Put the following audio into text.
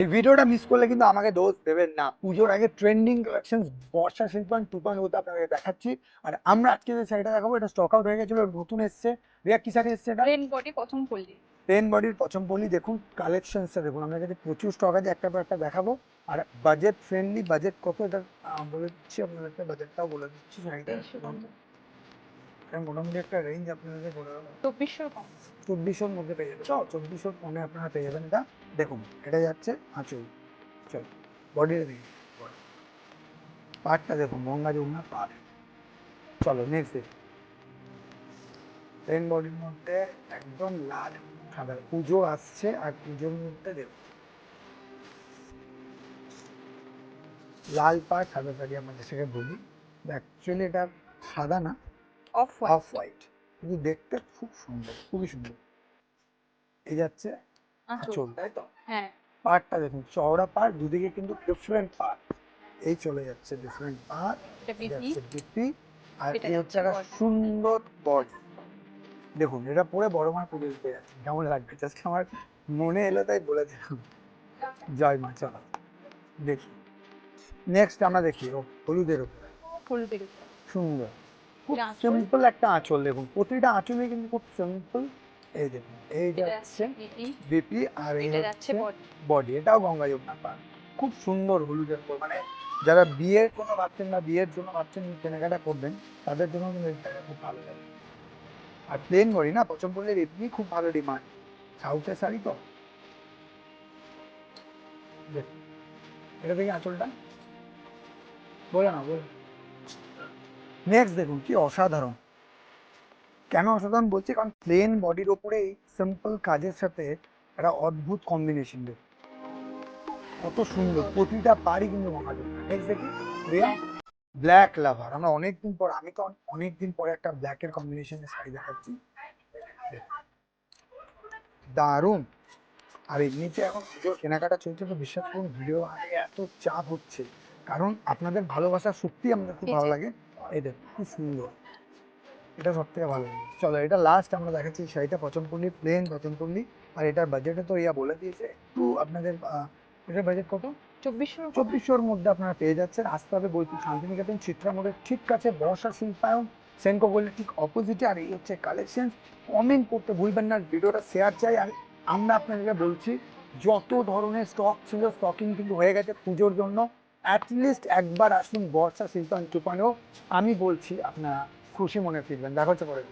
এই ভিডিওটা মিস করলে কিন্তু আমাকে দোষ দেবেন না। পুজোর আগে ট্রেন্ডিং কালেকশন বর্ষা শিল্পায়ন 2.0 আপনাকে দেখাচ্ছি। আর আমরা আজকে যে শাড়িটা দেখাবো এটা স্টক আউট হয়ে গেছিল, নতুন এসছে। রিয়া কি শাড়ি এসছে এটা? রেন বডি প্রথম পল্লী। টেন বডির পচমপল্লি। দেখুন কালেকশনসটা দেখুন, আমার কাছে প্রচুর স্টক আছে, একটা পর একটা দেখাবো। আর বাজেট ফ্রেন্ডলি, বাজেট কত এটা বলে দিচ্ছি আপনাদেরকে, বাজেটটাও বলে দিচ্ছি শাড়িটা। মোটামুটি একটা রেঞ্জ আপনাদেরকে বলে দেবো, 2400 কম। 2400-র মধ্যে পেয়ে যাবেন। 2400-র কমে আপনারা পেয়ে যাবেন এটা। দেখুন এটা যাচ্ছে আঁচল, চল বডির দিকে, পাটটা দেখুন গঙ্গা যমুনা পাট। চলো নেক্সট দেখুন, প্লেন বডির মধ্যে একদম লাল সাদা। পুজো আসছে আর পুজোর মধ্যে দেখুন লাল পাড় সাদা শাড়ি আমরা যেটাকে বলি, অ্যাকচুয়ালি এটা সাদা না, অফ অফ হোয়াইট, কিন্তু দেখতে খুব সুন্দর, খুবই সুন্দর। এই যাচ্ছে আঁচল, তাই তো? হ্যাঁ, পাড়টা দেখুন চওড়া পাড়, দুদিকে কিন্তু ডিফারেন্ট পাড়। এই চলে যাচ্ছে ডিফারেন্ট পাড়, এটা বিপি, যাচ্ছে বিপি। আর এটা এই হচ্ছে যাচ্ছে একটা body। সুন্দর বডি। দেখুন এটা পরে বড় মার পুজো দিতে যাচ্ছে, কেমন লাগবে জাস্ট আমার মনে এলো তাই বলে দিলাম। জয় মা। চলো দেখি নেক্সট আমরা দেখি হলুদের উপরে, হলুদের উপর। সুন্দর খুব এটা আঁচল, সিম্পল একটা আঁচল। দেখুন প্রতিটা আঁচলে কিন্তু খুব সিম্পল। এই দেখুন এই এটা যাচ্ছে যাচ্ছে বিপি, বিপি, আর এই এটা যাচ্ছে হচ্ছে বডি। বডি। এটাও গঙ্গা যমুনা পার, খুব সুন্দর হলুদের উপর। মানে যারা বিয়ের কোনো ভাবছেন বা বিয়ের জন্য ভাবছেন কেনাকাটা করবেন, তাদের জন্য কিন্তু এই জায়গা খুব ভালো লাগে। আর প্লেন বডি না, পচমপল্লির এমনি খুব ভালো ডিমান্ড, সাউথের শাড়ি তো। দেখুন এটা দেখি আঁচলটা, বলে না বলে। নেক্সট দেখুন কি অসাধারণ। কেন অসাধারণ বলছি, কারণ প্লেন বডির ওপরে এই সিম্পল কাজের সাথে একটা অদ্ভুত কম্বিনেশন। দেখুন কত সুন্দর, প্রতিটা পাড়ই কিন্তু মহাজন। নেক্সট দেখি রিয়া, হ্যাঁ, ব্ল্যাক লাভার। আমরা অনেকদিন পর, আমি তো অনেকদিন পরে একটা ব্ল্যাকের কম্বিনেশনে শাড়ি দেখাচ্ছি, দারুণ। আর এমনিতে এখন পুজোর কেনাকাটা চলছে, তো বিশ্বাস করুন ভিডিও আগে এত চাপ হচ্ছে, কারণ আপনাদের ভালোবাসা সত্যি আমাদের খুব এই ভালো যে লাগে। এই দেখুন খুব সুন্দর, এটা সব থেকে ভালো লাগে। চলো এটা লাস্ট আমরা দেখাচ্ছি শাড়িটা, পচমপল্লি প্লেন পচমপল্লি। আর এটার বাজেটে তো ইয়া বলে দিয়েছে একটু আপনাদের। এটার বাজেট কত? 2400 কম। 2400-র মধ্যে আপনারা পেয়ে যাচ্ছেন। আসতে হবে বোলপুর শান্তিনিকেতন চিত্রা মোড়ের ঠিক কাছে, বর্ষা শিল্পায়ন সেনকো বলে ঠিক অপোজিটে। আর এই হচ্ছে কালেকশন। কমেন্ট করতে ভুলবেন না, ভিডিওটা শেয়ার চাই। আর আমরা আপনাদেরকে বলছি যত ধরনের স্টক ছিল স্টকিং কিন্তু হয়ে গেছে পুজোর জন্য। অ্যাটলিস্ট একবার আসুন বর্ষা শিল্পায়ন 2.0, আমি বলছি আপনারা খুশি মনে ফিরবেন। দেখা হচ্ছে পরে।